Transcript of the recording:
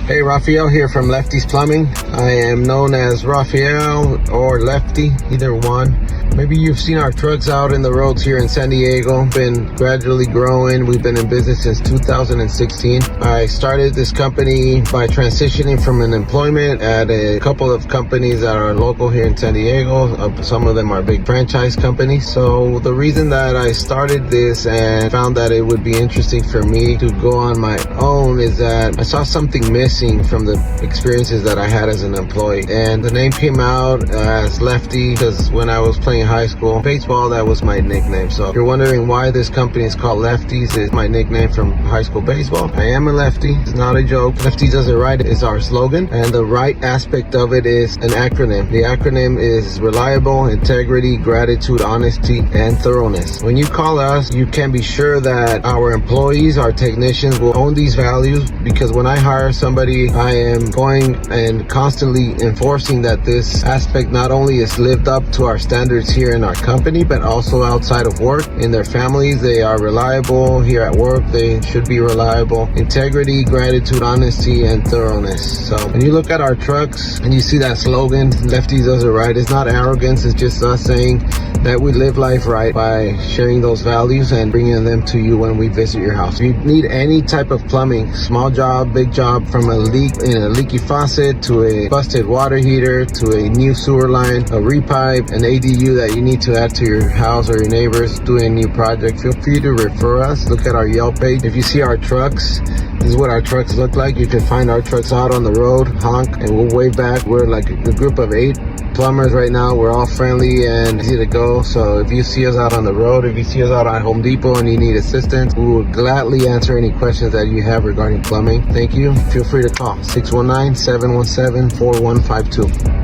Hey, Rafael here from Lefty's Plumbing. I am known as Rafael or Lefty, either one. Maybe you've seen our trucks out in the roads here in San Diego. Been gradually growing. We've been in business since 2016. I started this company by transitioning from an employment at a couple of companies that are local here in San Diego. Some of them are big franchise companies. So the reason that I started this and found that it would be interesting for me to go on my own is that I saw something missing from the experiences that I had as an employee. And the name came out as Lefty because when I was playing high school baseball, that was my nickname. So if you're wondering why this company is called Lefties, it's my nickname from high school baseball. I am a lefty. It's not a joke. Lefty does it right is our slogan, and the right aspect of it is an acronym. The acronym is reliable, integrity, gratitude, honesty, and thoroughness. When you call us, you can be sure that our employees, our technicians will own these values, because when I hire somebody, I am going and constantly enforcing that this aspect not only is lived up to our standards here in our company, but also outside of work. In their families, they are reliable. Here at work, they should be reliable. Integrity, gratitude, honesty, and thoroughness. So when you look at our trucks and you see that slogan, Lefty does it right, it's not arrogance, it's just us saying that we live life right by sharing those values and bringing them to you when we visit your house. If you need any type of plumbing, small job, big job, from a leak in a leaky faucet to a busted water heater to a new sewer line, a repipe, an ADU that you need to add to your house or your neighbors doing a new project, feel free to refer us. Look at our Yelp page. If you see our trucks, this is what our trucks look like. You can find our trucks out on the road, honk, and we'll wave back. We're like a group of 8 plumbers right now. We're all friendly and easy to go. So if you see us out on the road, if you see us out at Home Depot and you need assistance, we will gladly answer any questions that you have regarding plumbing. Thank you. Feel free to call 619-717-4152.